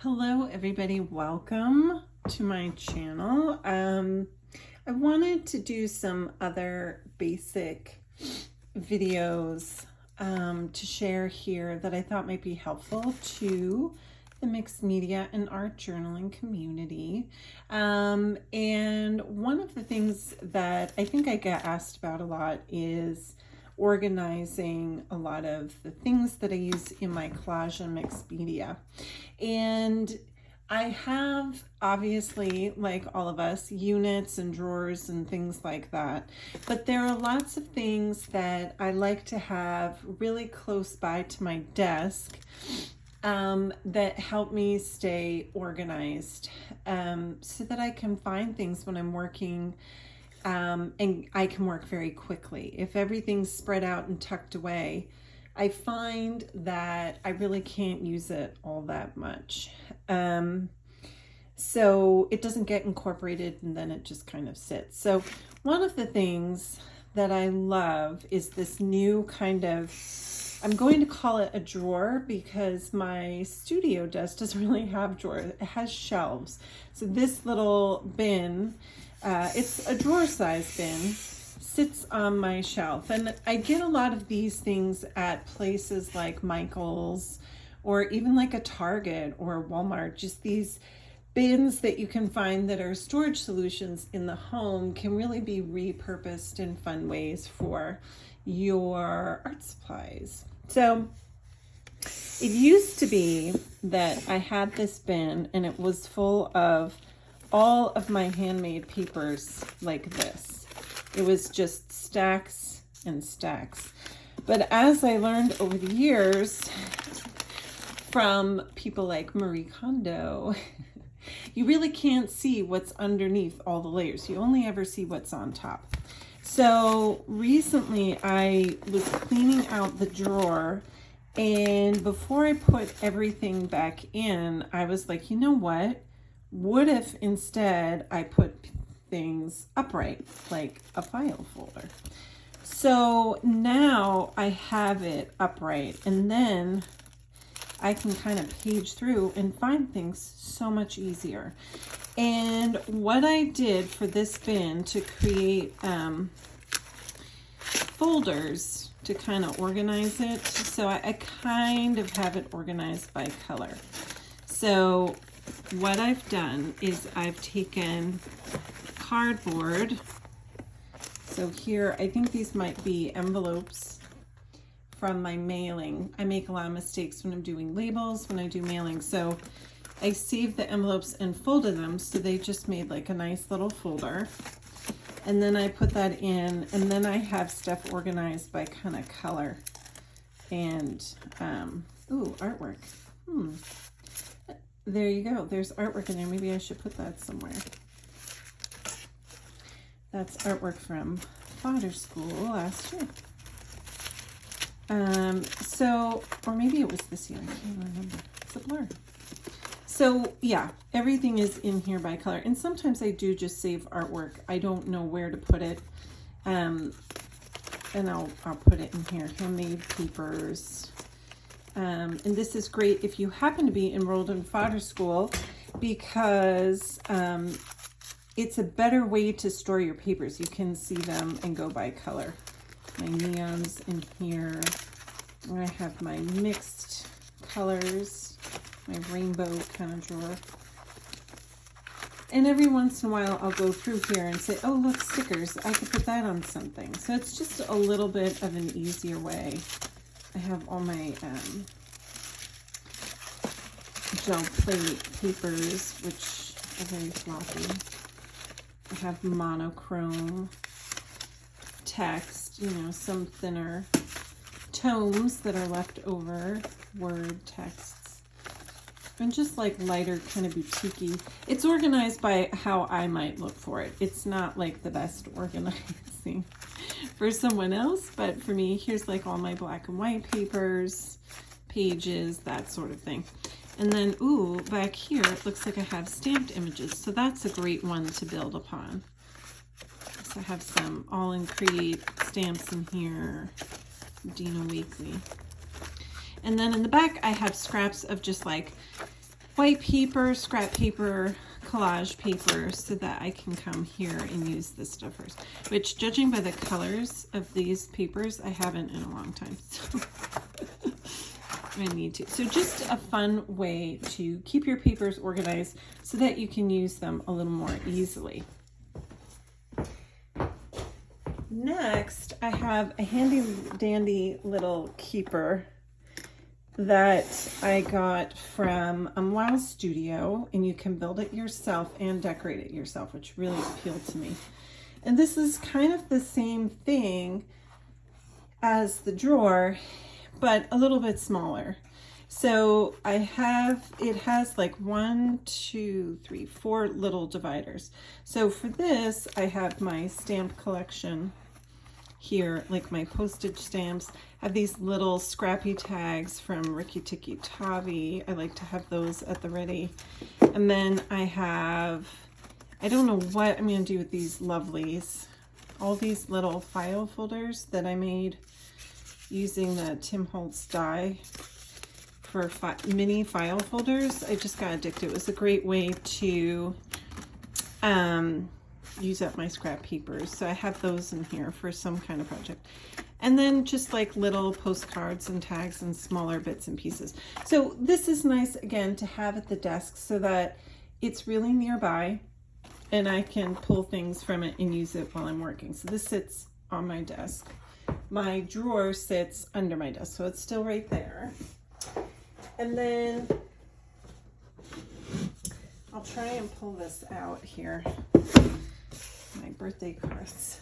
Hello everybody, welcome to my channel. I wanted to do some other basic videos to share here that I thought might be helpful to the mixed media and art journaling community. And one of the things that I think I get asked about a lot is organizing a lot of the things that I use in my collage and mixed media. And I have, obviously, like all of us, units and drawers and things like that. But there are lots of things that I like to have really close by to my desk that help me stay organized so that I can find things when I'm working and I can work very quickly. If everything's spread out and tucked away, I find that I really can't use it all that much. So it doesn't get incorporated and then it just kind of sits. So one of the things that I love is this new kind of, I'm going to call it a drawer because my studio desk doesn't really have drawers. It has shelves. So this little bin, it's a drawer size bin, sits on my shelf. And I get a lot of these things at places like Michael's or even like a Target or Walmart. Just these bins that you can find that are storage solutions in the home can really be repurposed in fun ways for your art supplies. So it used to be that I had this bin and it was full of all of my handmade papers like this. It was just stacks and stacks. But as I learned over the years from people like Marie Kondo, you really can't see what's underneath all the layers. You only ever see what's on top. So recently I was cleaning out the drawer, and before I put everything back in, I was like, you know what? What if instead I put things upright, like a file folder? So now I have it upright, and then I can kind of page through and find things so much easier. And what I did for this bin to create folders to kind of organize it, so I kind of have it organized by color. So what I've done is I've taken cardboard. So here, I think these might be envelopes from my mailing. I make a lot of mistakes when I'm doing labels, when I do mailing. So I saved the envelopes and folded them so they just made like a nice little folder. And then I put that in, and then I have stuff organized by kind of color. And, ooh, artwork. There you go. There's artwork in there. Maybe I should put that somewhere. That's artwork from Fodder School last year. So, or maybe it was this year. I can't remember. It's a blur. So yeah, everything is in here by color. And sometimes I do just save artwork. I don't know where to put it. And I'll put it in here. Handmade papers. And this is great if you happen to be enrolled in Fodder School, because it's a better way to store your papers. You can see them and go by color. My neons in here. I have my mixed colors, my rainbow kind of drawer. And every once in a while I'll go through here and say, oh look, stickers, I could put that on something. So it's just a little bit of an easier way. I have all my gel plate papers, which are very floppy. I have monochrome text, you know, some thinner tomes that are left over, word texts, and just like lighter kind of boutique-y. It's organized by how I might look for it. It's not like the best organizing for someone else, but for me, here's like all my black and white papers, pages, that sort of thing. And then, ooh, back here, it looks like I have stamped images. So that's a great one to build upon. So I have some All in Create stamps in here, Dina Weekly. And then in the back, I have scraps of just like white paper, scrap paper, collage paper, so that I can come here and use this stuff first. Which, judging by the colors of these papers, I haven't in a long time. So I need to. So just a fun way to keep your papers organized so that you can use them a little more easily. Next, I have a handy dandy little keeper that I got from Wow Studio, and you can build it yourself and decorate it yourself, which really appealed to me. And this is kind of the same thing as the drawer, but a little bit smaller. So it has like 1, 2, 3, 4 little dividers. So for this, I have my stamp collection here, like my postage stamps. I have these little scrappy tags from Ricky Tikki Tavi. I like to have those at the ready. And then I have, I don't know what I'm going to do with these lovelies. All these little file folders that I made using the Tim Holtz die for mini file folders. I just got addicted. It was a great way to use up my scrap papers. So I have those in here for some kind of project. And then just like little postcards and tags and smaller bits and pieces. So this is nice, again, to have at the desk so that it's really nearby and I can pull things from it and use it while I'm working. So this sits on my desk. My drawer sits under my desk, so it's still right there. And then I'll try and pull this out here. My birthday cards.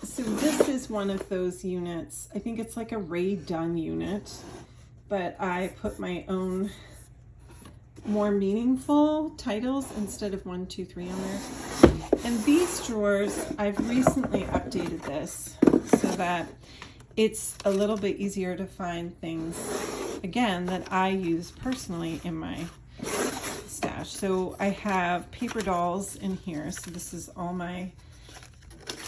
So this is one of those units. I think it's like a Ray Dunn unit, but I put my own more meaningful titles instead of 1, 2, 3 on there. And these drawers, I've recently updated this so that it's a little bit easier to find things, again, that I use personally in my stash. So I have paper dolls in here. So this is all my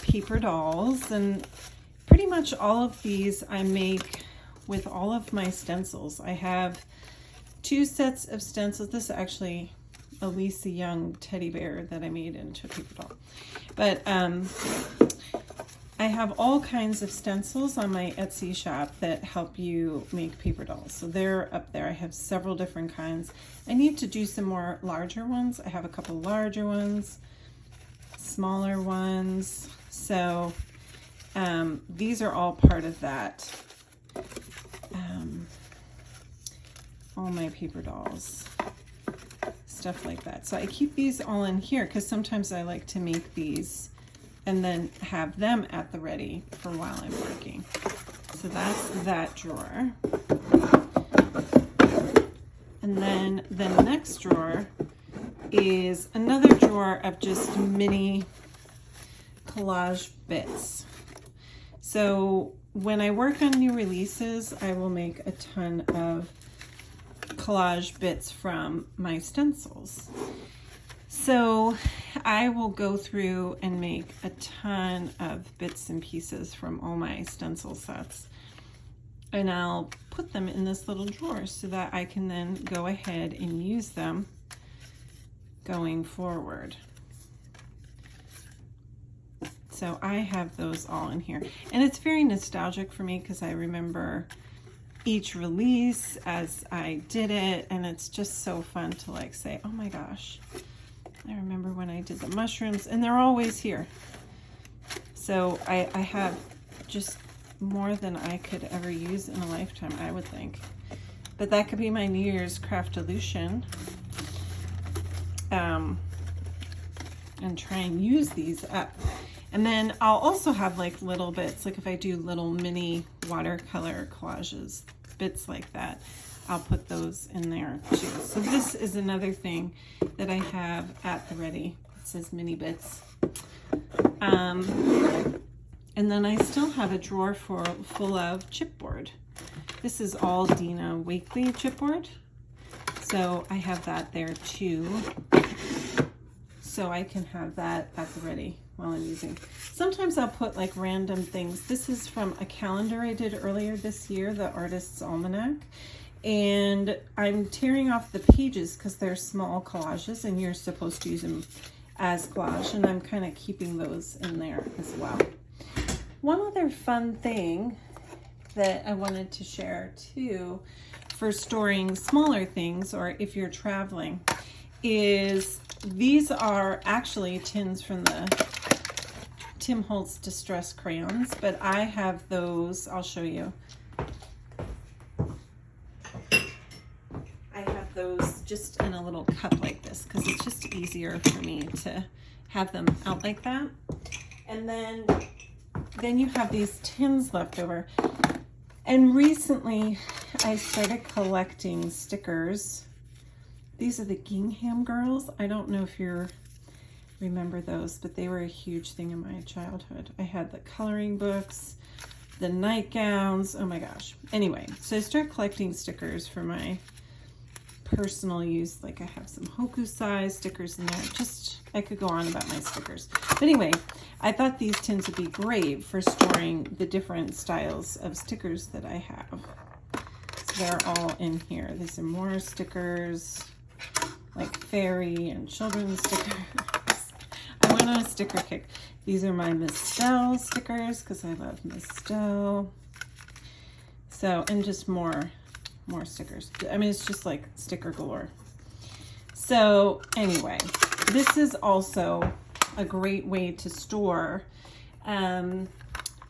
paper dolls, and pretty much all of these I make with all of my stencils. I have 2 sets of stencils. This is actually a Lisa Young teddy bear that I made into a paper doll. But I have all kinds of stencils on my Etsy shop that help you make paper dolls. So they're up there. I have several different kinds. I need to do some more larger ones. I have a couple larger ones, smaller ones. So these are all part of that. All my paper dolls, stuff like that. So I keep these all in here because sometimes I like to make these and then have them at the ready for while I'm working. So that's that drawer. And then the next drawer is another drawer of just mini collage bits. So when I work on new releases, I will make a ton of collage bits from my stencils. So I will go through and make a ton of bits and pieces from all my stencil sets, and I'll put them in this little drawer so that I can then go ahead and use them going forward. So I have those all in here, and it's very nostalgic for me because I remember each release as I did it, and it's just so fun to like say, oh my gosh, I remember when I did the mushrooms, and they're always here. So I have just more than I could ever use in a lifetime, I would think. But that could be my New Year's Craftolution. And try and use these up. And then I'll also have like little bits, like if I do little mini watercolor collages, bits like that, I'll put those in there too. So this is another thing that I have at the ready. It says mini bits. And then I still have a drawer full of chipboard. This is all Dina Wakley chipboard. So I have that there too. So I can have that at the ready while I'm using. Sometimes I'll put like random things. This is from a calendar I did earlier this year, the Artist's Almanac. And I'm tearing off the pages because they're small collages and you're supposed to use them as collage, and I'm kind of keeping those in there as well. One other fun thing that I wanted to share too for storing smaller things, or if you're traveling, is these are actually tins from the Tim Holtz Distress crayons, but I have those, I'll show you. I have those just in a little cup like this because it's just easier for me to have them out like that. And then you have these tins left over. And recently I started collecting stickers. These are the Gingham Girls. I don't know if you remember those, but they were a huge thing in my childhood. I had the coloring books, the nightgowns, oh my gosh. Anyway, so I started collecting stickers for my personal use. Like I have some Hokusai stickers in there. Just, I could go on about my stickers. But anyway, I thought these tins would be great for storing the different styles of stickers that I have. So they're all in here. These are more stickers, like fairy and children's stickers. I went on a sticker kick. These are my Mistel stickers because I love Mistel. So, and just more stickers. I mean, it's just like sticker galore. So anyway, this is also a great way to store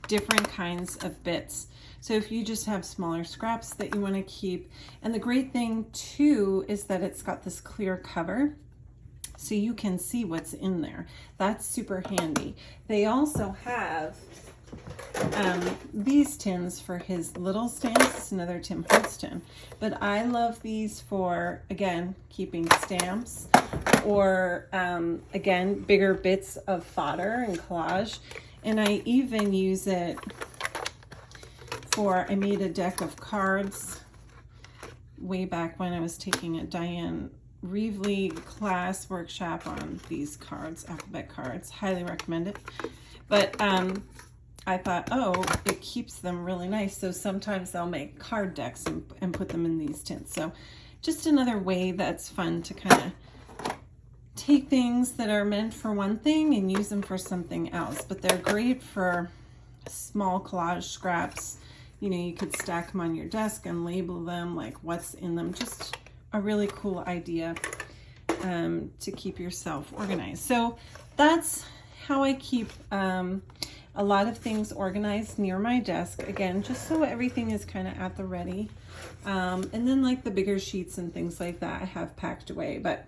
different kinds of bits. So if you just have smaller scraps that you want to keep, and the great thing too is that it's got this clear cover so you can see what's in there. That's super handy. They also have these tins for his little stamps. It's another Tim Holtz tin, but I love these for, again, keeping stamps, or again, bigger bits of fodder and collage. And I even use it for, I made a deck of cards way back when I was taking a Diane Reevely class workshop on these cards, alphabet cards. Highly recommend it. But I thought, oh, it keeps them really nice. So sometimes I'll make card decks and put them in these tins. So just another way that's fun to kind of take things that are meant for one thing and use them for something else. But they're great for small collage scraps. You know, you could stack them on your desk and label them, like what's in them. Just a really cool idea to keep yourself organized. So that's how I keep a lot of things organized near my desk, again, just so everything is kind of at the ready. And then like the bigger sheets and things like that I have packed away. But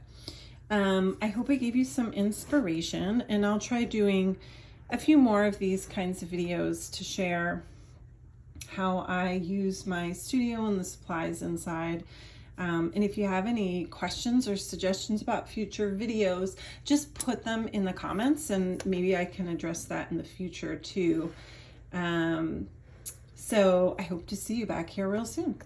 I hope I gave you some inspiration, and I'll try doing a few more of these kinds of videos to share how I use my studio and the supplies inside. And if you have any questions or suggestions about future videos, just put them in the comments and maybe I can address that in the future too. So I hope to see you back here real soon.